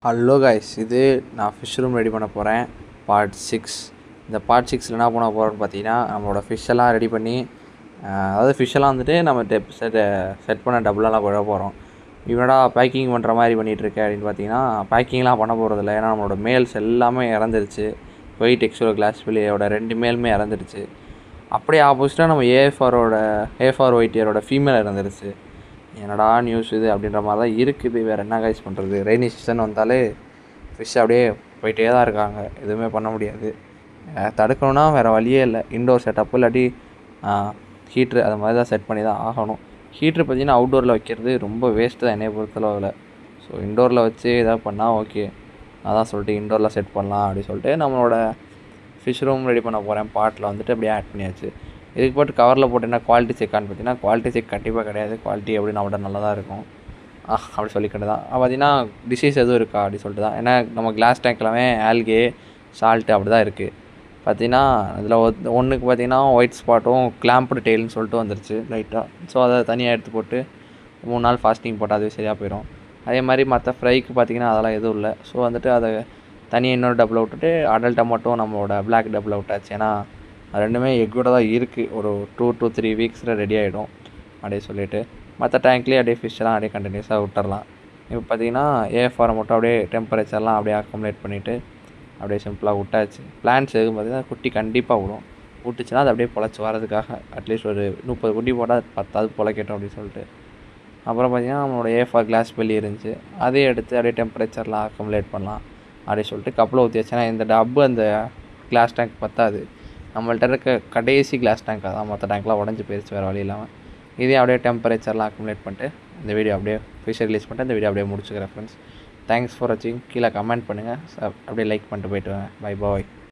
Hello guys, இது நான் fish room ready பண்ண போகிறேன் பார்ட் 6. இந்த பார்ட் 6 என்ன பண்ண போகிறோன்னு பார்த்தீங்கன்னா, நம்மளோட ஃபிஷ்ஷெல்லாம் ரெடி பண்ணி அதாவது ஃபிஷ்ஷெல்லாம் வந்துட்டு நம்ம செட் பண்ண டபுளெல்லாம் விட போகிறோம். இவனடா பேக்கிங் பண்ணுற மாதிரி பண்ணிகிட்ருக்கேன் அப்படின்னு பார்த்தீங்கன்னா, பேக்கிங்லாம் பண்ண போகிறதில்ல. ஏன்னா நம்மளோட மேல்ஸ் எல்லாமே இறந்துருச்சு. ஒயிட் டெக்ஸ்டோட கிளாஸ் பிள்ளையோட 2 மேலுமே இறந்துருச்சு. அப்படியே ஆப்போசிட்டாக நம்ம ஏஎஃப்ஆர் ஒயிட்டியரோட ஃபீமேல் இறந்துருச்சு. என்னடா நியூஸ் இது அப்படின்ற மாதிரி தான் இருக்குது. வேறு என்ன கைஸ் பண்ணுறது? ரெய்னி சீசன் வந்தாலே ஃபிஷ் அப்படியே போயிட்டே தான் இருக்காங்க. எதுவுமே பண்ண முடியாது. தடுக்கணுன்னா வேறு வழியே இல்லை. இன்டோர் செட்டப்பு இல்லாட்டி ஹீட்ரு அது மாதிரி தான் செட் பண்ணி தான் ஆகணும். ஹீட்ரு பார்த்திங்கன்னா அவுட்டோரில் வைக்கிறது ரொம்ப வேஸ்ட்டு தான் என்னைய பொறுத்தளவில். ஸோ இன்டோரில் வச்சு எதாவது பண்ணால் ஓகே. அதான் சொல்லிட்டு இன்டோரில் செட் பண்ணலாம் அப்படின்னு சொல்லிட்டு நம்மளோட ஃபிஷ் ரூம் ரெடி பண்ண போகிறேன் பாட்டில் வந்துட்டு அப்படியே ஆட் பண்ணியாச்சு. இதுக்கு போட்டு கவரில் போட்டேன்னா குவாலிட்டி செக்கான்னு பார்த்தீங்கன்னா, குவாலிட்டி செக் கண்டிப்பாக கிடையாது. குவாலிட்டி எப்படி நம்மகிட்ட நல்லா தான் இருக்கும் அப்படி சொல்லிக்கிட்டு தான். பார்த்தீங்கன்னா டிசீஸ் எதுவும் இருக்கா அப்படி சொல்லிட்டு தான். ஏன்னா நம்ம கிளாஸ் டேங்க்லாமே ஆல்கே சால்ட்டு அப்படி தான் இருக்குது. பார்த்தீங்கன்னா அதில் ஒன்றுக்கு பார்த்தீங்கன்னா ஒயிட் ஸ்பாட்டும் கிளாம்ப்டு டெயில்னு சொல்லிட்டு வந்துருச்சு லைட்டாக. ஸோ அதை தனியாக எடுத்து போட்டு 3 நாள் ஃபாஸ்டிங் போட்டால் அதுவே சரியாக போயிடும். அதே மாதிரி மற்ற ஃப்ரைக்கு பார்த்தீங்கன்னா அதெல்லாம் எதுவும் இல்லை. ஸோ வந்துட்டு அதை தனியாக இன்னொரு டபுள் விட்டுட்டு அடல்ட்டை மட்டும் நம்மளோட பிளாக் டபுள் விட்டாச்சு. ஏன்னா ரெண்டுமே எக்கோட தான் இருக்குது. ஒரு 2 to 3 வீக்ஸில் ரெடி ஆகிடும் அப்படியே சொல்லிவிட்டு மற்ற டேங்க்லேயே அப்படியே ஃபிஷ்ஷெல்லாம் அப்படியே கண்டினியூஸாக விட்டுறலாம். இப்போ பார்த்தீங்கன்னா ஏஎஃப்ஆரை மட்டும் அப்படியே டெம்பரேச்சர்லாம் அப்படியே அக்குமுலேட் பண்ணிவிட்டு அப்படியே சிம்பிளாக விட்டாச்சு. பிளான்ஸ் எதுவும் பார்த்திங்கன்னா குட்டி கண்டிப்பாக விடும். விட்டுச்சுன்னா அது அப்படியே பொழைச்சி வரதுக்காக அட்லீஸ்ட் ஒரு 30 குட்டி போட்டால் 10 பொழைக்கட்டும் அப்படின்னு சொல்லிட்டு. அப்புறம் பார்த்திங்கன்னா நம்மளோட ஏஎஃப்ஆர் கிளாஸ் பெல்லி இருந்துச்சு. அதையும் எடுத்து அப்படியே டெம்பரேச்சர்லாம் அக்குமுலேட் பண்ணலாம் அப்படின்னு சொல்லிட்டு கப்பில் ஊற்றியாச்சுன்னா இந்த டப்பு அந்த கிளாஸ் டேங்க் பத்தாது. நம்மள்ட்ட இருக்க கடைசி கிளாஸ் டேங்க் அதான். மற்ற டேங்க்லாம் உடஞ்சி போயிடுச்சு வேறு வழி இல்லாமல். இதே அப்படியே டெம்பரேச்சர்லாம் அக்குமுலேட் பண்ணிட்டு இந்த வீடியோ அப்படியே ஃபிஷ் ரிலீஸ் பண்ணிட்டு இந்த வீடியோ அப்படியே முடிச்சுக்கிறேன் ஃப்ரெண்ட்ஸ். தேங்க்ஸ் ஃபார் வாட்சிங். கீழே கமெண்ட் பண்ணுங்கள். அப்படியே லைக் பண்ணிட்டு போய்ட்டு வாங்க. Bye bye.